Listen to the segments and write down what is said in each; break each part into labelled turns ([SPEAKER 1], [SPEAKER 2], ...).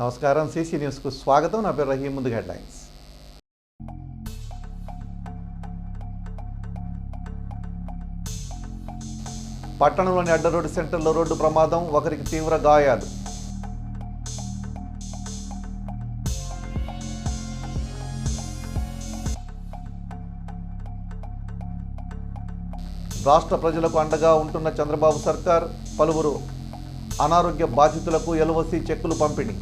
[SPEAKER 1] నమస్కారం సిసి న్యూస్కు స్వాగతం. నా పేరు రహీం. ముందుగా హెడ్లైన్స్. పట్టణంలోని అడ్డ రోడ్డు సెంటర్లో రోడ్డు ప్రమాదం, ఒకరికి తీవ్ర గాయాలు. రాష్ట్ర ప్రజలకు అండగా ఉంటున్న చంద్రబాబు సర్కార్, పలువురు అనారోగ్య బాధితులకు ఎల్ఓసి చెక్కులు పంపిణీ.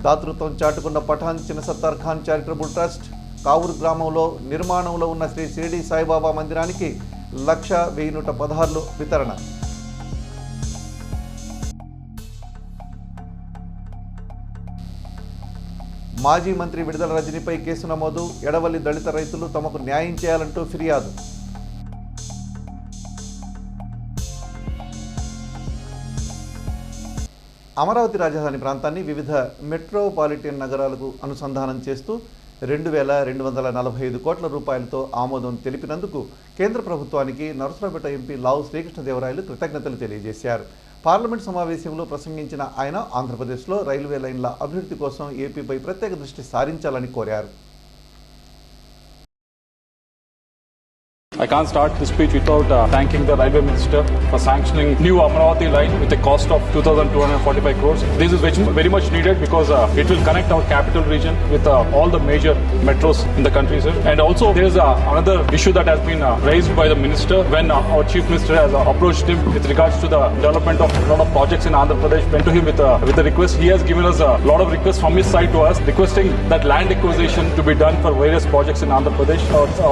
[SPEAKER 1] దాతృత్వం చాటుకున్న పఠాన్ చిన్నసత్తార్ ఖాన్ చారిటబుల్ ట్రస్ట్ కావూరు గ్రామంలో నిర్మాణంలో ఉన్న శ్రీ షిరిడి సాయిబాబా మందిరానికి 1,1116 వితరణ. మాజీ మంత్రి విడుదల రజనీపై కేసు నమోదు, ఎడవల్లి దళిత రైతులు తమకు న్యాయం చేయాలంటూ ఫిర్యాదు. అమరావతి రాజధాని ప్రాంతాన్ని వివిధ మెట్రోపాలిటన్ నగరాలకు అనుసంధానం చేస్తూ 2,245 కోట్ల రూపాయలతో ఆమోదం తెలిపినందుకు కేంద్ర ప్రభుత్వానికి నరసరావుపేట ఎంపీ లావు శ్రీకృష్ణదేవరాయలు కృతజ్ఞతలు తెలియజేశారు. పార్లమెంట్ సమావేశంలో ప్రసంగించిన ఆయన ఆంధ్రప్రదేశ్లో రైల్వే లైన్ల అభివృద్ధి కోసం ఏపీపై ప్రత్యేక దృష్టి సారించాలని కోరారు.
[SPEAKER 2] I can't start this speech without thanking the Railway Minister for sanctioning new Amaravati line with a cost of 2,245 crores. This is very much needed because it will connect our capital region with all the major metros in the country, sir. And also there is another issue that has been raised by the Minister when our Chief Minister has approached him with regards to the development of a lot of projects in Andhra Pradesh. Went to him with a request. He has given us a lot of requests from his side to us, requesting that land acquisition to be done for various projects in Andhra Pradesh.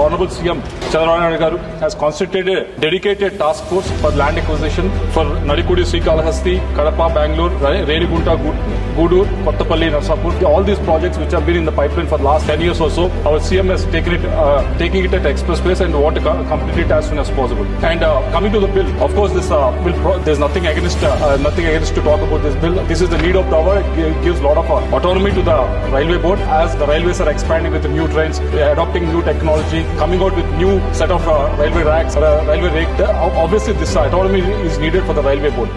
[SPEAKER 2] Honorable CM Chandrababu Garu has constituted a dedicated task force for land acquisition for Nadikudi, Srikalahasti, Kadapa, Bangalore, Renigunta, Gudur, Kottapalli, Narsapur. All these projects which have been in the pipeline for the last 10 years or so, our CM has taking it at express pace and want to complete it as soon as possible. And coming to the bill, of course, this there's nothing against to talk about this bill. This is the need of the hour. It gives a lot of autonomy to the railway board as the railways are expanding with the new trains, adopting new technology, coming out with new set of railway racks, railway rake. Obviously, this autonomy is needed for the railway board.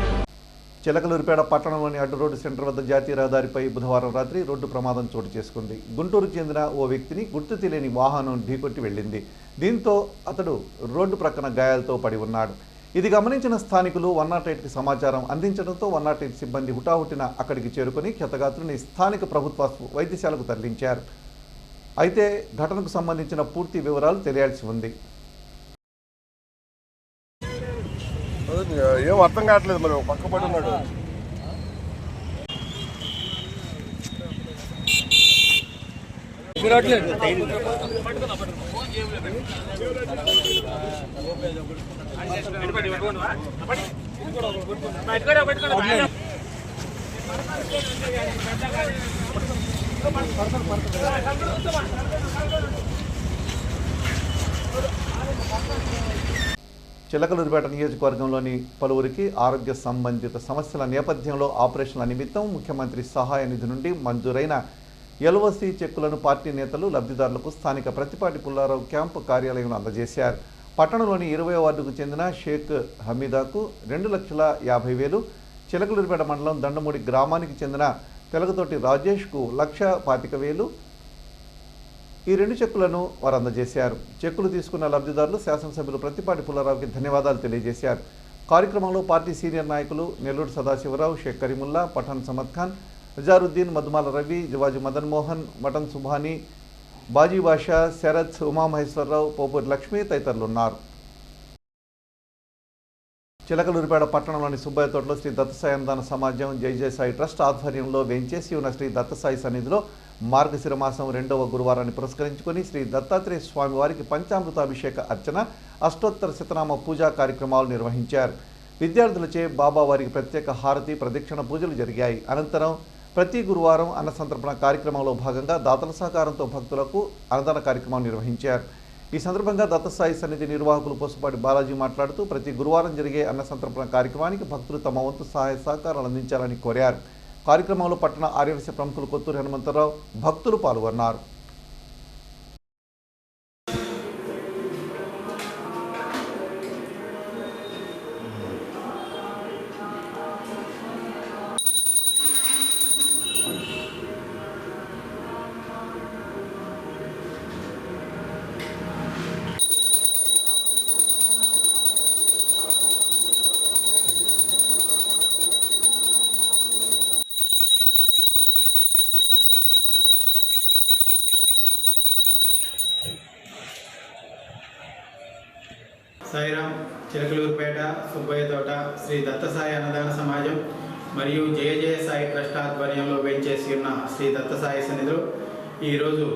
[SPEAKER 1] Chilakaluripet పట్టణంలోని అడ్డు road centre వద్ద జాతీయ రహదారిపై బుధవారం రాత్రి road ప్రమాదం చోటు చేసుకుంది. గుంటూరుకు చెందిన ఓ వ్యక్తిని గుర్తు తెలియని వాహనం ఢీకొట్టి వెళ్ళింది. దీంతో అతడు రోడ్డు ప్రక్కన గాయాలతో పడి ఉన్నాడు. ఇది గమనించిన స్థానికులు 108కి సమాచారం అందించడంతో 108 సిబ్బంది హుటాహుటిన అక్కడికి చేరుకుని క్షతగాత్రుని స్థానిక ప్రభుత్వ వైద్యశాలకు తరలించారు. అయితే ఘటనకు సంబంధించిన పూర్తి వివరాలు తెలియాల్సి ఉంది.
[SPEAKER 3] ఏం అర్థం కావట్లేదు, మరి పక్క పడి ఉన్నాడు.
[SPEAKER 1] చిలకలూరిపేట నియోజకవర్గంలోని పలువురికి ఆరోగ్య సంబంధిత సమస్యల నేపథ్యంలో ఆపరేషన్ల నిమిత్తం ముఖ్యమంత్రి సహాయ నిధి నుండి మంజూరైన ఎల్ఓసి చెక్కులను పార్టీ నేతలు లబ్ధిదారులకు స్థానిక ప్రతిపాటి పుల్లారావు క్యాంపు కార్యాలయంలో అందజేశారు. పట్టణంలోని 20వ వార్డుకు చెందిన షేక్ హమీదాకు 2,50,000, చిలకలూరిపేట మండలం దండమూడి గ్రామానికి చెందిన తెలగతోటి రాజేష్కు 1,25,000 ఈ 2 చెక్కులను వారు అందజేశారు. చెక్కులు తీసుకున్న లబ్ధిదారులు శాసనసభ్యులు ప్రతిపాటి పుల్లారావుకి ధన్యవాదాలు తెలియజేశారు. కార్యక్రమంలో పార్టీ సీనియర్ నాయకులు నెల్లూరు సదాశివరావు, షేక్ కరీముల్లా, పఠాన్ సమద్ ఖాన్, అజారుద్దీన్, మధుమాల రవి, జవాజు మదన్ మోహన్, మటన్ సుభాని, బాజీ బాషా, శరత్, ఉమామహేశ్వరరావు, పోపూరి లక్ష్మి తదితరులు ఉన్నారు. చిలకలూరిపేట పట్టణంలోని సుబ్బయ్య తోటలో శ్రీ దత్తసాయి అన్నదాన సమాజం జై సాయి ట్రస్ట్ ఆధ్వర్యంలో వేంచేసి ఉన్న శ్రీ దత్తసాయి సన్నిధిలో మార్గశిర మాసం 2వ గురువారాన్ని పురస్కరించుకొని శ్రీ దత్తాత్రేయ స్వామి వారికి పంచామృతాభిషేక అర్చన, అష్టోత్తర శతనామ పూజా కార్యక్రమాలు నిర్వహించారు. విద్యార్థులచే బాబా వారికి ప్రత్యేక హారతి ప్రదక్షిణ పూజలు జరిగాయి. అనంతరం ప్రతి గురువారం అన్న సంతర్పణ కార్యక్రమంలో భాగంగా దాతల సహకారంతో భక్తులకు అన్నదాన కార్యక్రమం నిర్వహించారు. ఈ సందర్భంగా దత్తసాయి సన్నిధి నిర్వాహకులు పోసుపాటి బాలాజీ మాట్లాడుతూ ప్రతి గురువారం జరిగే అన్న సంతర్పణ కార్యక్రమానికి భక్తులు తమ వంతు సహాయ సహకారాలు అందించాలని కోరారు. కార్యక్రమంలో పట్టణ ఆర్యవైశ్య ప్రముఖులు కొత్తూరు హనుమంతరావు, భక్తులు పాల్గొన్నారు.
[SPEAKER 4] సాయిరాం, చిలకలూరుపేట, సుబ్బయ్య తోట, శ్రీ దత్తసాయి అన్నదాన సమాజం మరియు జయ జయ సాయి ట్రస్ట్ ఆధ్వర్యంలో వేంచేసి ఉన్న శ్రీ దత్తసాయి సన్నిధిలో ఈరోజు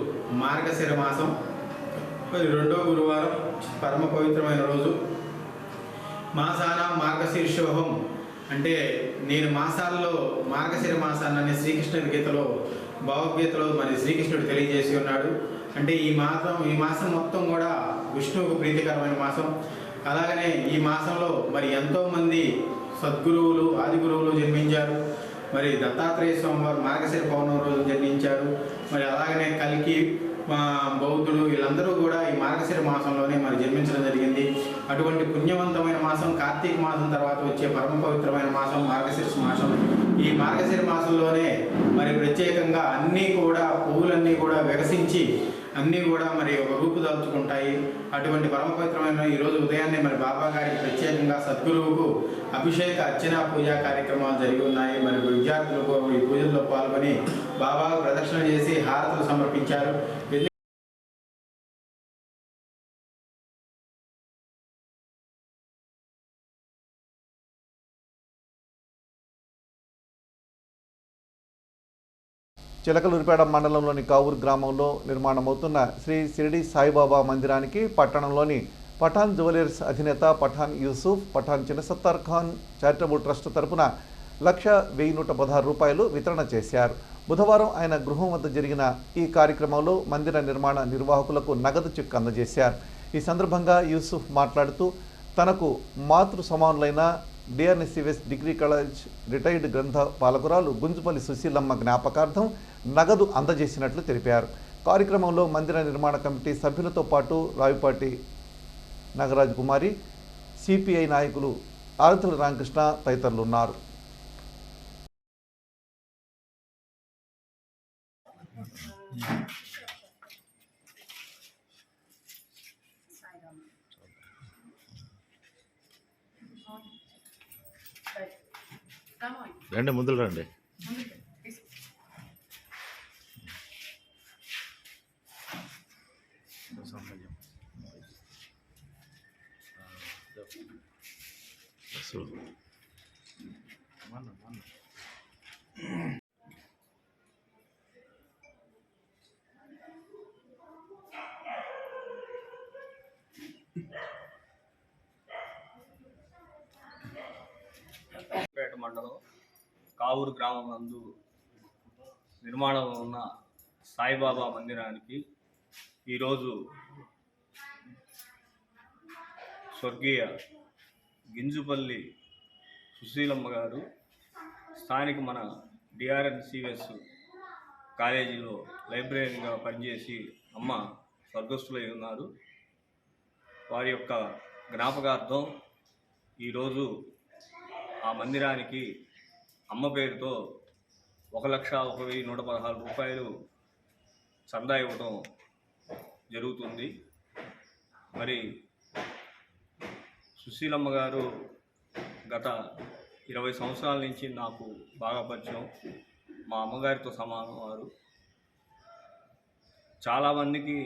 [SPEAKER 4] మార్గశిర మాసం మరి 2వ గురువారం, పరమ పవిత్రమైన రోజు. మాసాన మార్గశీర్షోహం అంటే నేను మాసాల్లో మార్గశిర మాసాన్ని శ్రీకృష్ణుడి గీతలో భగవద్గీతలో మరి శ్రీకృష్ణుడు తెలియజేసి ఉన్నాడు. అంటే ఈ మాసం మొత్తం కూడా విష్ణువుకు ప్రీతికరమైన మాసం. అలాగనే ఈ మాసంలో మరి ఎంతోమంది సద్గురువులు, ఆది గురువులు జన్మించారు. మరి దత్తాత్రేయ స్వామి వారు మార్గశిర పౌర్ణమి రోజు జన్మించారు. మరి అలాగనే కల్కి, బౌద్ధుడు వీళ్ళందరూ కూడా ఈ మార్గశిర మాసంలోనే మరి జన్మించడం జరిగింది. అటువంటి పుణ్యవంతమైన మాసం కార్తీక మాసం తర్వాత వచ్చే పరమ పవిత్రమైన మాసం మార్గశిర మాసం. ఈ మార్గశిర మాసంలోనే మరి ప్రత్యేకంగా అన్నీ కూడా పువ్వులన్నీ కూడా వికసించి అన్నీ కూడా మరి ఒక రూపుదాల్చుకుంటాయి. అటువంటి పరమ పవిత్రమైన ఈరోజు ఉదయాన్నే మరి బాబా గారికి ప్రత్యేకంగా సద్గురువుకు అభిషేక అర్చన పూజా కార్యక్రమాలు జరిగి ఉన్నాయి. మరి విద్యార్థులు ఈ పూజల్లో పాల్గొని బాబాకు ప్రదక్షిణ చేసి హారతులు సమర్పించారు.
[SPEAKER 1] చిలకలూరిపేట మండలంలోని కావూరు గ్రామంలో నిర్మాణమవుతున్న శ్రీ షిరిడి సాయిబాబా మందిరానికి పట్టణంలోని పఠాన్ జ్యువెలర్స్ అధినేత పఠాన్ యూసుఫ్, పఠాన్ చిన్నసత్తార్ ఖాన్ చారిటబుల్ ట్రస్ట్ తరపున 1,116 రూపాయలు వితరణ చేశారు. బుధవారం ఆయన గృహం వద్ద జరిగిన ఈ కార్యక్రమంలో మందిర నిర్మాణ నిర్వాహకులకు నగదు చెక్ అందజేశారు. ఈ సందర్భంగా యూసుఫ్ మాట్లాడుతూ తనకు మాతృ సమానులైన డిఆర్ఎన్సిఎస్ డిగ్రీ కాలేజ్ రిటైర్డ్ గ్రంథ పాలకురాలు గుంజుపల్లి సుశీలమ్మ జ్ఞాపకార్థం నగదు అందజేసినట్లు తెలిపారు. కార్యక్రమంలో మందిర నిర్మాణ కమిటీ సభ్యులతో పాటు రావిపాటి నాగరాజ్ కుమారి, సిపిఐ నాయకులు ఆరతుల రామకృష్ణ తదితరులు ఉన్నారు.
[SPEAKER 5] రండి, ముందుకు రండి.
[SPEAKER 6] పేట మండలం కావూరు గ్రామం నందు నిర్మాణంలో ఉన్న సాయిబాబా మందిరానికి ఈరోజు స్వర్గీయ గింజుపల్లి సుశీలమ్మ గారు స్థానిక మన డిఆర్ఎన్సిఎస్ కాలేజీలో లైబ్రరీగా పనిచేసి అమ్మ స్వర్గస్థులై ఉన్నారు. వారి యొక్క జ్ఞాపకార్థం ఈరోజు ఆ మందిరానికి అమ్మ పేరుతో 1,01,116 రూపాయలు చందా ఇవ్వడం జరుగుతుంది. మరి సుశీలమ్మ గారు గత 20 సంవత్సరాల నుంచి నాకు బాగా పరిచయం. మా అమ్మగారితో సమానం. వారు చాలామందికి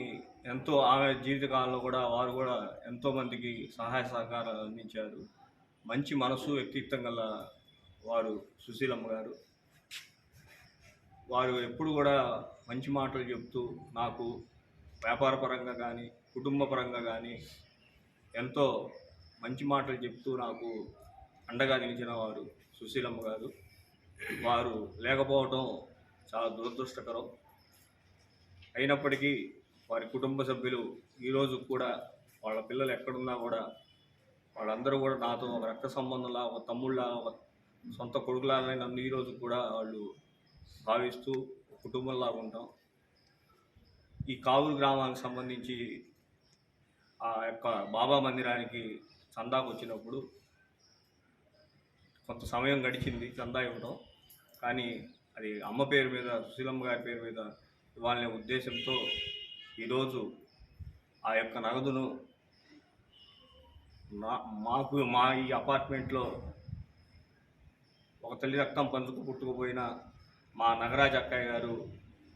[SPEAKER 6] ఎంతో ఆమె జీవితకాలంలో కూడా వారు కూడా ఎంతోమందికి సహాయ సహకారాలు అందించారు. మంచి మనసు, వ్యక్తిత్వం గల వారు సుశీలమ్మ గారు. వారు ఎప్పుడు కూడా మంచి మాటలు చెప్తూ నాకు వ్యాపార పరంగా కానీ కుటుంబ పరంగా కానీ ఎంతో మంచి మాటలు చెప్తూ నాకు అండగా నిలిచిన వారు సుశీలమ్మ గారు. వారు లేకపోవడం చాలా దురదృష్టకరం. అయినప్పటికీ వారి కుటుంబ సభ్యులు ఈరోజు కూడా వాళ్ళ పిల్లలు ఎక్కడున్నా కూడా వాళ్ళందరూ కూడా నాతో ఒక రక్త సంబంధంలా, ఒక తమ్ముళ్ళ, ఒక సొంత కొడుకులాగానే నన్ను ఈరోజు కూడా వాళ్ళు భావిస్తూ కుటుంబంలా ఉంటాం. ఈ కావూరు గ్రామానికి సంబంధించి ఆ యొక్క బాబా మందిరానికి చందాకు వచ్చినప్పుడు కొంత సమయం గడిచింది చందా ఇవ్వడం. కానీ అది అమ్మ పేరు మీద, సుశీలమ్మ గారి పేరు మీద ఇవ్వాలనే ఉద్దేశంతో ఈరోజు ఆ యొక్క నగదును మా ఈ అపార్ట్మెంట్లో ఒక తల్లి రక్తం పంచుకు పుట్టుకుపోయిన మా నగరాజ్ అక్కయ్య గారు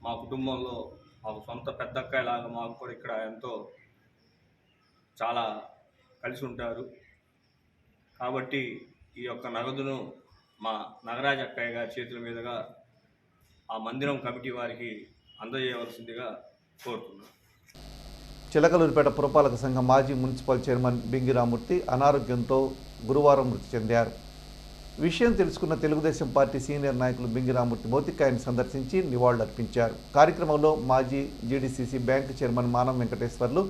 [SPEAKER 6] మా కుటుంబంలో మాకు సొంత పెద్ద అక్కయ్యలాగా మాకు కూడా ఇక్కడ ఎంతో చాలా కలిసి ఉంటారు. కాబట్టి ఈ యొక్క నగదును మా నగరాజ అక్కయ్య గారి చేతుల మీదుగా ఆ మందిరం కమిటీ వారికి అందజేయవలసిందిగా కోరుతున్నాను.
[SPEAKER 1] చిలకలూరిపేట పురపాలక సంఘం మాజీ మున్సిపల్ చైర్మన్ బింగిరామూర్తి అనారోగ్యంతో గురువారం మృతి చెందారు. విషయం తెలుసుకున్న తెలుగుదేశం పార్టీ సీనియర్ నాయకులు బింగిరామూర్తి భౌతికాయాన్ని సందర్శించి నివాళులర్పించారు. కార్యక్రమంలో మాజీ జీడీసీసీ బ్యాంకు చైర్మన్ మానం వెంకటేశ్వర్లు,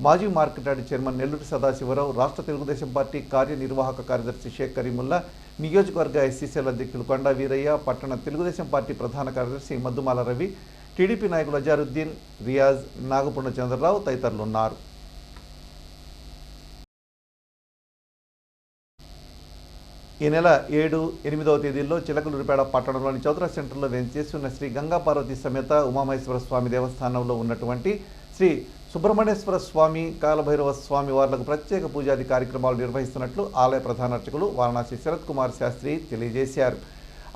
[SPEAKER 1] మాజీ మార్కెట్ యార్డ్ చైర్మన్ నెల్లూరి సదాశివరావు, రాష్ట్ర తెలుగుదేశం పార్టీ కార్యనిర్వాహక కార్యదర్శి షేక్ కరీముల్లా, నియోజకవర్గ ఎస్సీసీఎల్ అధ్యక్షులు కొండా వీరయ్య, పట్టణ తెలుగుదేశం పార్టీ ప్రధాన కార్యదర్శి మద్దుమాల రవి, టీడీపీ నాయకులు అజారుద్దీన్, రియాజ్, నాగపూర్ణ చంద్రరావు తదితరులు ఉన్నారు. ఈ నెల 7, 8వ తేదీల్లో చిలకలూరిపేట పట్టణంలోని చౌత్రా సెంటర్లో వేంచేసి ఉన్న శ్రీ గంగా పార్వతి సమేత ఉమామహేశ్వర స్వామి దేవస్థానంలో ఉన్నటువంటి శ్రీ సుబ్రహ్మణ్యేశ్వర స్వామి, కాలభైరవ స్వామి వార్లకు ప్రత్యేక పూజాది కార్యక్రమాలు నిర్వహిస్తున్నట్లు ఆలయ ప్రధాన అర్చకులు వారణాసి శరత్ కుమార్ శాస్త్రి తెలియజేశారు.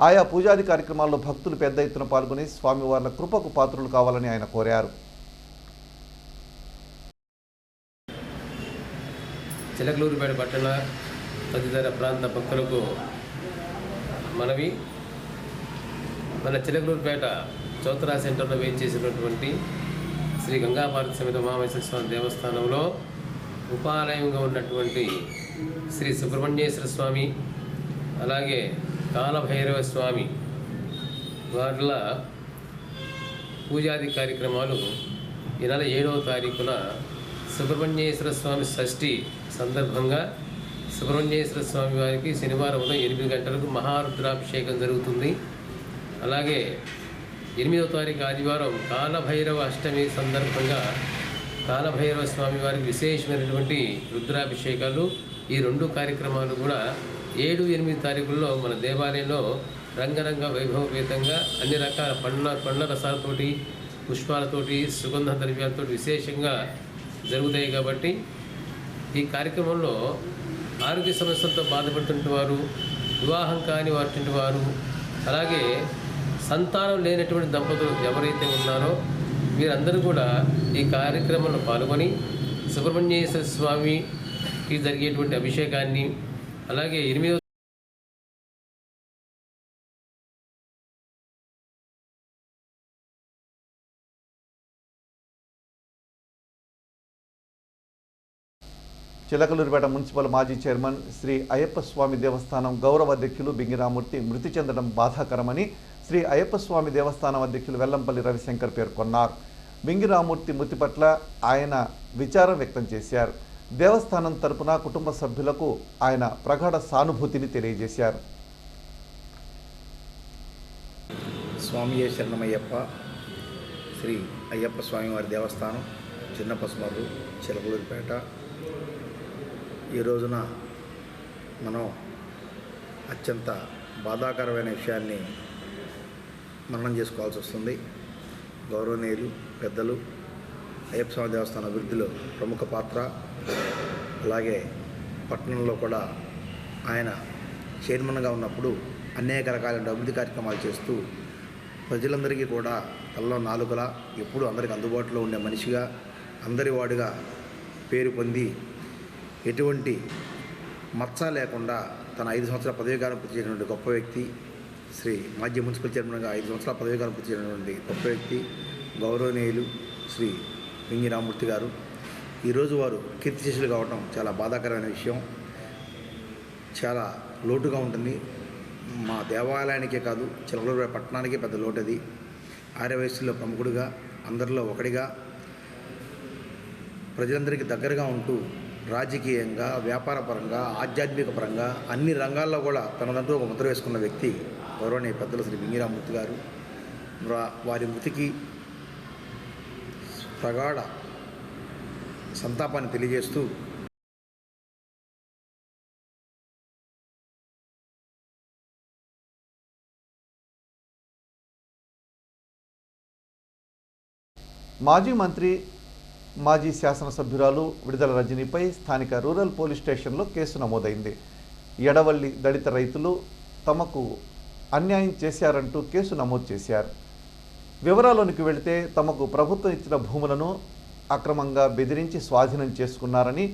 [SPEAKER 1] ఆయా పూజాది కార్యక్రమాల్లో భక్తులు పెద్ద ఎత్తున పాల్గొని స్వామివార్ల కృపకు పాత్రులు కావాలని ఆయన కోరారు.
[SPEAKER 5] చిలకలూరిపేట పట్టణ తదితర ప్రాంత భక్తులకు మనవి, మన చిలకలూరిపేట చౌత్రా సెంటర్లో వేయించేసినటువంటి శ్రీ గంగా పార్వతి సమేత ఉమామహేశ్వర స్వామి దేవస్థానంలో ఉపాలయంగా ఉన్నటువంటి శ్రీ సుబ్రహ్మణ్యేశ్వర స్వామి, అలాగే కాలభైరవ స్వామి వార్ల పూజాది కార్యక్రమాలు ఈ నెల 7వ తారీఖున సుబ్రహ్మణ్యేశ్వర స్వామి షష్ఠి సందర్భంగా సుబ్రహ్మణ్యేశ్వర స్వామి వారికి శనివారం ఉదయం 8 గంటలకు మహారుద్రాభిషేకం జరుగుతుంది. అలాగే 8వ తారీఖు ఆదివారం కాలభైరవ అష్టమి సందర్భంగా కాలభైరవ స్వామి వారికి విశేషమైనటువంటి రుద్రాభిషేకాలు, ఈ 2 కార్యక్రమాలు కూడా 7, 8 తారీఖుల్లో మన దేవాలయంలో రంగరంగ వైభవపేతంగా అన్ని రకాల పండ్ల రసాలతోటి, పుష్పాలతోటి, సుగంధ ద్రవ్యాలతో విశేషంగా జరుగుతాయి. కాబట్టి ఈ కార్యక్రమంలో ఆరోగ్య సమస్యలతో బాధపడుతున్న వారు, వివాహం కాని వాటి వారు, అలాగే సంతానం లేనటువంటి దంపతులు ఎవరైతే ఉన్నారో వీరందరూ కూడా ఈ కార్యక్రమంలో పాల్గొని సుబ్రహ్మణ్యేశ్వర స్వామికి జరిగేటువంటి అభిషేకాన్ని, అలాగే 8వ
[SPEAKER 1] చిలకలూరిపేట మున్సిపల్ మాజీ చైర్మన్ శ్రీ అయ్యప్ప స్వామి దేవస్థానం గౌరవ అధ్యక్షులు బింగిరామూర్తి మృతి చెందడం బాధాకరమని శ్రీ అయ్యప్ప స్వామి దేవస్థానం అధ్యక్షులు వెల్లంపల్లి రవిశంకర్ పేర్కొన్నారు. బింగిరామూర్తి మృతి పట్ల ఆయన విచారం వ్యక్తం చేశారు. దేవస్థానం తరపున కుటుంబ సభ్యులకు ఆయన ప్రగాఢ సానుభూతిని తెలియజేశారు.
[SPEAKER 7] స్వామియే శరణమయ్యప్ప. శ్రీ అయ్యప్ప స్వామివారి దేవస్థానం చిన్న పసుమర్రు, చిలకలూరిపేట. ఈ రోజున మనం అత్యంత బాధాకరమైన విషయాన్ని మననం చేసుకోవాల్సి వస్తుంది. గౌరవనీయులు పెద్దలు అయ్యప్ప స్వామి దేవస్థానం అభివృద్ధిలో ప్రముఖ పాత్ర, అలాగే పట్టణంలో కూడా ఆయన చైర్మన్గా ఉన్నప్పుడు అనేక రకాలైన అభివృద్ధి కార్యక్రమాలు చేస్తూ ప్రజలందరికీ కూడా తలలో నాలుకలా ఎప్పుడు అందరికీ అందుబాటులో ఉండే మనిషిగా, అందరి వాడుగా పేరు పొంది ఎటువంటి మచ్చ లేకుండా తన 5 సంవత్సరాల పదవీకాలం పూర్తి చేసినటువంటి గొప్ప వ్యక్తి, శ్రీ మాజీ మున్సిపల్ చైర్మన్గా 5 సంవత్సరాల పదవీకాలం పూర్తి చేసినటువంటి గొప్ప వ్యక్తి గౌరవనీయులు శ్రీ బింగిరామూర్తి గారు. ఈరోజు వారు కీర్తిశేషులు కావడం చాలా బాధాకరమైన విషయం. చాలా లోటుగా ఉంటుంది. మా దేవాలయానికే కాదు, చిలకలూరిపేట పట్టణానికే పెద్ద లోటు అది. ఆర్యవైశ్యుల్లో ప్రముఖుడిగా, అందరిలో ఒకడిగా, ప్రజలందరికీ దగ్గరగా ఉంటూ రాజకీయంగా, వ్యాపారపరంగా, ఆధ్యాత్మిక పరంగా అన్ని రంగాల్లో కూడా తనదంటూ ఒక ముద్ర వేసుకున్న వ్యక్తి గౌరవనీయ పెద్దలు శ్రీ బింగిరామూర్తి గారు. వారి మృతికి ప్రగాఢ సంతాపాన్ని తెలియజేస్తూ
[SPEAKER 1] మాజీ మంత్రి, మాజీ శాసనసభ్యురాలు విడుదల రజనీపై స్థానిక రూరల్ పోలీస్ స్టేషన్లో కేసు నమోదైంది. ఎడవల్లి దళిత రైతులు తమకు అన్యాయం చేశారంటూ కేసు నమోదు చేశారు. వివరాల్లోనికి వెళితే తమకు ప్రభుత్వం ఇచ్చిన భూములను అక్రమంగా బెదిరించి స్వాధీనం చేసుకున్నారని,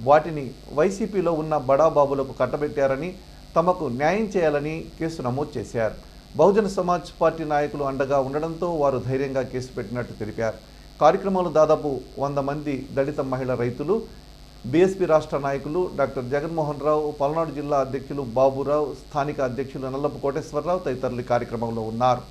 [SPEAKER 1] వాటిని వైసీపీలో ఉన్న బడాబాబులకు కట్టబెట్టారని తమకు న్యాయం చేయాలని కేసు నమోదు చేశారు. బహుజన సమాజ్ పార్టీ నాయకులు అండగా ఉండడంతో వారు ధైర్యంగా కేసు పెట్టినట్టు తెలిపారు. కార్యక్రమంలో దాదాపు 100 మంది దళిత మహిళా రైతులు, బీఎస్పీ రాష్ట్ర నాయకులు డాక్టర్ జగన్మోహన్ రావు, పల్నాడు జిల్లా అధ్యక్షులు బాబురావు, స్థానిక అధ్యక్షులు నల్లపు కోటేశ్వరరావు తదితరులు కార్యక్రమంలో ఉన్నారు.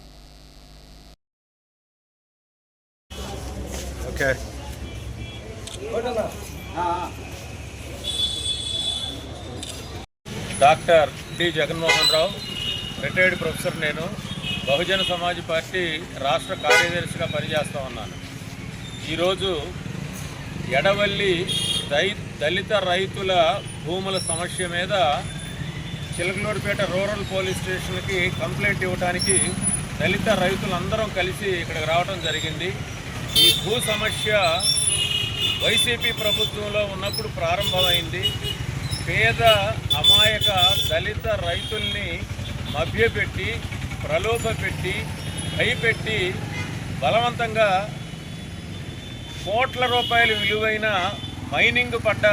[SPEAKER 8] Doctor D Jaganmohan Rao, retired professor. నేను బహుజన సమాజ్ పార్టీ రాష్ట్ర కార్యదర్శిగా పనిచేస్తూ ఉన్నాను. ఈరోజు ఎడవల్లి దళిత రైతుల భూముల సమస్య మీద చిలకలూరిపేట రూరల్ పోలీస్ స్టేషన్కి కంప్లైంట్ ఇవ్వడానికి దళిత రైతులందరం కలిసి ఇక్కడికి రావడం జరిగింది. ఈ భూ సమస్య వైసీపీ ప్రభుత్వంలో ఉన్నప్పుడు ప్రారంభమైంది. పేద అమాయక దళిత రైతుల్ని మభ్యపెట్టి, ప్రలోభపెట్టి, భయపెట్టి బలవంతంగా కోట్ల రూపాయల విలువైన మైనింగ్ పడ్డ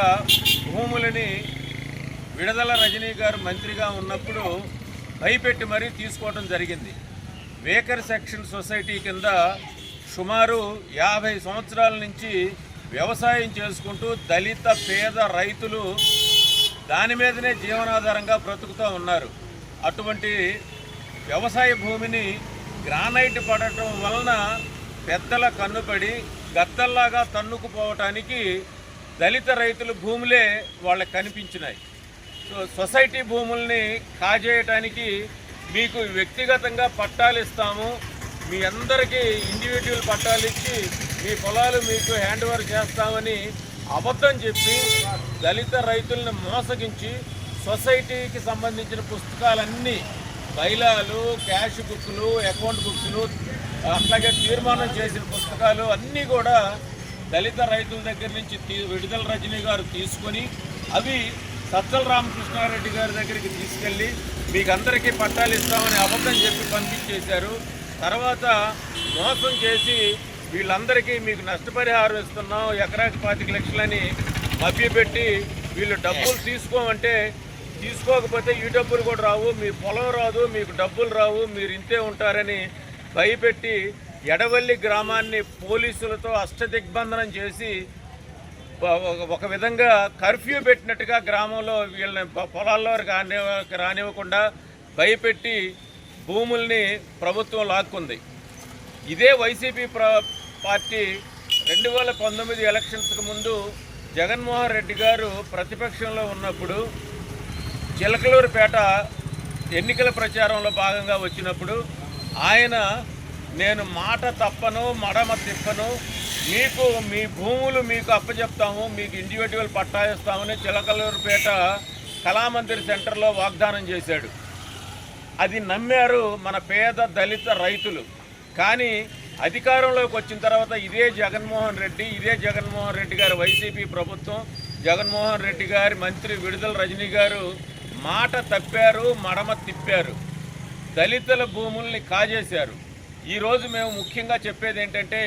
[SPEAKER 8] భూములని విడుదల రజనీ గారు మంత్రిగా ఉన్నప్పుడు భయపెట్టి మరీ తీసుకోవడం జరిగింది. వేకర్ సెక్షన్ సొసైటీ కింద సుమారు 50 సంవత్సరాల నుంచి వ్యవసాయం చేసుకుంటూ దళిత పేద రైతులు దాని మీదనే జీవనాధారంగా బ్రతుకుతూ ఉన్నారు. అటువంటి వ్యవసాయ భూమిని గ్రానైట్ పడటం వలన పెద్దల కన్నుపడి గద్దల్లాగా తన్నుకుపోవటానికి దళిత రైతుల భూములే వాళ్ళకి కనిపించినాయి. సో సొసైటీ భూముల్ని కాజేయటానికి మీకు వ్యక్తిగతంగా పట్టాలు ఇస్తాము, మీ అందరికీ ఇండివిజువల్ పట్టాలు ఇచ్చి మీ పొలాలు మీకు హ్యాండ్ ఓవర్ చేస్తామని అబద్ధం చెప్పి దళిత రైతులను మోసగించి సొసైటీకి సంబంధించిన పుస్తకాలన్నీ, బైలాలు, క్యాష్ బుక్లు, అకౌంట్ బుక్స్లు, అట్లాగే తీర్మానం చేసిన పుస్తకాలు అన్నీ కూడా దళిత రైతుల దగ్గర నుంచి విడుదల రజనీ గారు తీసుకొని అవి సజ్జల రామకృష్ణారెడ్డి గారి దగ్గరికి తీసుకెళ్ళి మీకు అందరికీ పట్టాలు ఇస్తామని అబద్ధం చెప్పి పంపించేశారు. తర్వాత మోసం చేసి వీళ్ళందరికీ మీకు నష్టపరిహారం ఇస్తున్నాం, ఎకరాకి 25 లక్షలని మభ్యపెట్టి వీళ్ళు డబ్బులు తీసుకోమంటే తీసుకోకపోతే ఈ డబ్బులు కూడా రావు, మీ పొలం రాదు, మీకు డబ్బులు రావు, మీరు ఇంతే ఉంటారని భయపెట్టి ఎడవల్లి గ్రామాన్ని పోలీసులతో అష్టదిగ్బంధనం చేసి ఒక విధంగా కర్ఫ్యూ పెట్టినట్టుగా గ్రామంలో వీళ్ళని పొలాల్లో రానివ్వకుండా భయపెట్టి భూముల్ని ప్రభుత్వం లాక్కుంది. ఇదే వైసీపీ పార్టీ 2019 ఎలక్షన్స్కి ముందు జగన్మోహన్ రెడ్డి గారు ప్రతిపక్షంలో ఉన్నప్పుడు చిలకలూరిపేట ఎన్నికల ప్రచారంలో భాగంగా వచ్చినప్పుడు ఆయన, నేను మాట తప్పను, మడమ తిప్పను, మీకు మీ భూములు మీకు అప్పచెప్తాము, మీకు ఇండివిజువల్ పట్టా ఇస్తామని చిలకలూరిపేట కళామందిర్ సెంటర్లో వాగ్దానం చేశాడు. అది నమ్మారు మన పేద దళిత రైతులు. కానీ అధికారంలోకి వచ్చిన తర్వాత ఇదే జగన్మోహన్ రెడ్డి గారి వైసీపీ ప్రభుత్వం, జగన్మోహన్ రెడ్డి గారి మంత్రి విడుదల రజనీ గారు మాట తప్పారు, మడమ తిప్పారు, దళితుల భూముల్ని కాజేశారు. ఈరోజు మేము ముఖ్యంగా చెప్పేది ఏంటంటే,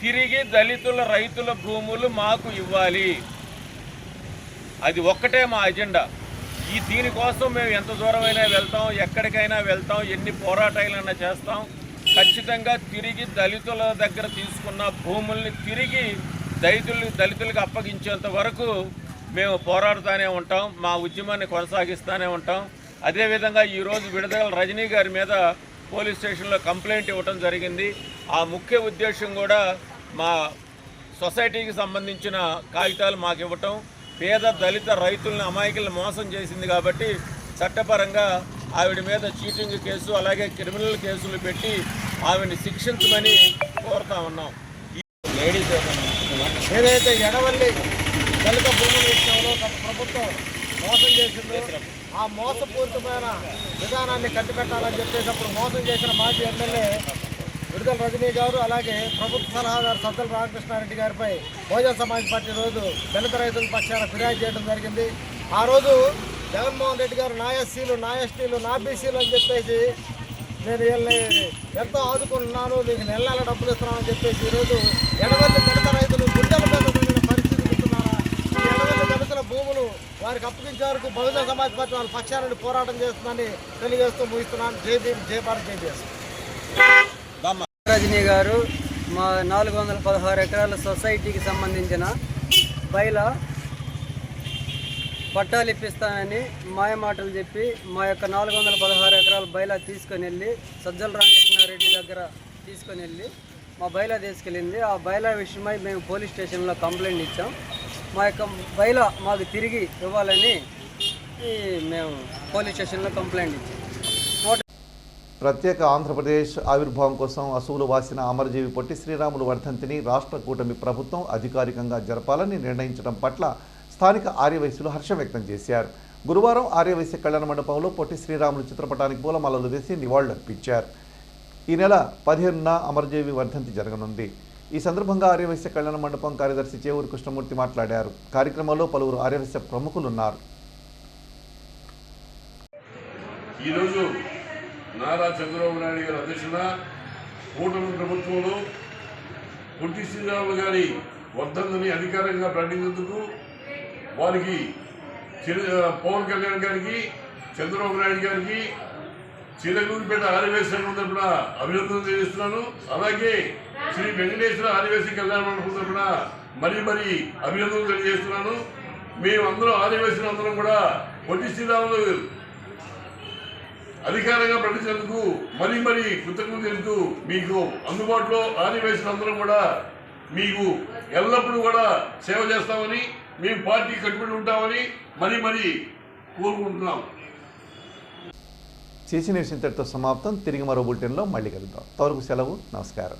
[SPEAKER 8] తిరిగి దళితుల రైతుల భూములు మాకు ఇవ్వాలి. అది ఒక్కటే మా అజెండా. దీనికోసం మేము ఎంత దూరమైనా వెళ్తాం, ఎక్కడికైనా వెళ్తాం, ఎన్ని పోరాటాలైనా చేస్తాం. ఖచ్చితంగా తిరిగి దళితుల దగ్గర తీసుకున్న భూముల్ని తిరిగి దళితులకు అప్పగించేంత వరకు మేము పోరాడుతూనే ఉంటాం, మా ఉద్యమాన్ని కొనసాగిస్తూనే ఉంటాం. అదేవిధంగా ఈరోజు విడుదల రజనీ గారి మీద పోలీస్ స్టేషన్లో కంప్లైంట్ ఇవ్వటం జరిగింది. ఆ ముఖ్య ఉద్దేశం కూడా మా సొసైటీకి సంబంధించిన కాగితాలు మాకు ఇవ్వటం. పేద దళిత రైతులను, అమాయకులను మోసం చేసింది కాబట్టి చట్టపరంగా ఆవిడ మీద చీటింగ్ కేసు, అలాగే క్రిమినల్ కేసులు పెట్టి ఆవిడని శిక్షించమని కోరుతా ఉన్నాం.
[SPEAKER 9] లేడీస్ ఏదైతే ఎడవల్లి దళిత భూముల విషయంలో ప్రభుత్వం మోసం చేసిందో ఆ మోసపూరితమైన విధానాన్ని కట్టిపెట్టాలని చెప్పేసి అప్పుడు మోసం చేసిన మాజీ ఎమ్మెల్యే విడుదల రజనీ గారు, అలాగే ప్రభుత్వ సలహాదారు సజ్జల రామకృష్ణారెడ్డి గారిపై బహుజన సమాజ్ పార్టీ రోజు దళిత రైతుల పక్షాన ఫిర్యాదు చేయడం జరిగింది. ఆ రోజు జగన్మోహన్ రెడ్డి గారు నా ఎస్సీలు, నా ఎస్టీలు, నా బీసీలు అని చెప్పేసి నేను వీళ్ళని ఎంతో ఆదుకుంటున్నాను, మీకు నెల నెల డబ్బులు ఇస్తున్నాను అని చెప్పేసి ఈరోజు ఎడవల్లి దళిత రైతులు గుండెల మీద పరిస్థితి ఇస్తున్నారా? ఈ ఎడవల్లి దళితుల సాధించే వరకు బహుజన సమాజ్ పార్టీ వాళ్ళ పక్షాల నుండి పోరాటం చేస్తుందని తెలియజేస్తూ ముగిస్తున్నాను. జై భీమ్, జై భారత్, జై బీఎస్.
[SPEAKER 10] రజనీ గారు మా 416 ఎకరాల సొసైటీకి సంబంధించిన బయల పట్టాలు ఇప్పిస్తానని మాయమాటలు చెప్పి మా యొక్క 416 ఎకరాల బయలా తీసుకొని వెళ్ళి సజ్జల రామకృష్ణారెడ్డి దగ్గర తీసుకొని వెళ్ళి మా బయలా తీసుకెళ్ళింది. ఆ బయలా విషయమై మేము పోలీస్ స్టేషన్లో కంప్లైంట్ ఇచ్చాం. మా యొక్క బయలా మాకు తిరిగి ఇవ్వాలని మేము పోలీస్ స్టేషన్లో కంప్లైంట్ ఇచ్చాం.
[SPEAKER 1] ప్రత్యేక ఆంధ్రప్రదేశ్ ఆవిర్భావం కోసం అసువులు వాసిన అమరజీవి పొట్టి శ్రీరాములు వర్ధంతిని రాష్ట్ర కూటమి ప్రభుత్వం అధికారికంగా జరపాలని నిర్ణయించడం పట్ల స్థానిక ఆర్యవైశ్యులు హర్షం వ్యక్తం చేశారు. గురువారం ఆర్యవైశ్య కళ్యాణ మండపంలో పొట్టి శ్రీరాములు చిత్రపటానికి పూలమాలలు వేసి నివాళులర్పించారు. ఈ నెల 15న అమరజీవి వర్ధంతి జరగనుంది. ఈ సందర్భంగా ఆర్యవైశ్య కళ్యాణ మండపం కార్యదర్శి చేవూరు కృష్ణమూర్తి మాట్లాడారు. కార్యక్రమంలో పలువురు ఆర్యవైశ్య ప్రముఖులున్నారు.
[SPEAKER 3] ఈరోజు నారా చంద్రబాబు నాయుడు గారి అధ్యక్షన కూటమి ప్రభుత్వంలో పొట్టి శ్రీరాములు గారి వర్ధంతిని అధికారికంగా ప్రకటించేందుకు వారికి పవన్ కళ్యాణ్ గారికి, చంద్రబాబు నాయుడు గారికి, చిలకలూరిపేట ఆర్యవైశ్య సంఘం తరఫున అభినందనలు తెలియజేస్తున్నాను. అలాగే శ్రీ వెంకటేశ్వర ఆర్యవైశ్య కళ్యాణ మండపం తరఫున మరీ అభినందనలు తెలియజేస్తున్నాను. మేమందరం ఆర్యవైశ్యులు అందరం కూడా పొట్టి శ్రీరాములు అధికారంగా ప్రకటించేందుకు మరీ కృతజ్ఞతలు తెలుపుతూ మీకు అందుబాటులో ఆర్యవైశ్యులందరం కూడా మీకు ఎల్లప్పుడూ కూడా సేవ చేస్తామని, మేము పార్టీ కట్టుబడి ఉంటామని మరీ కోరుకుంటున్నాం.
[SPEAKER 1] చేసిన విషయం ఇంతటితో సమాప్తం. తిరిగి మరో బులెటిన్లో మళ్ళీ కలుద్దాం. అంతవరకు సెలవు. నమస్కారం.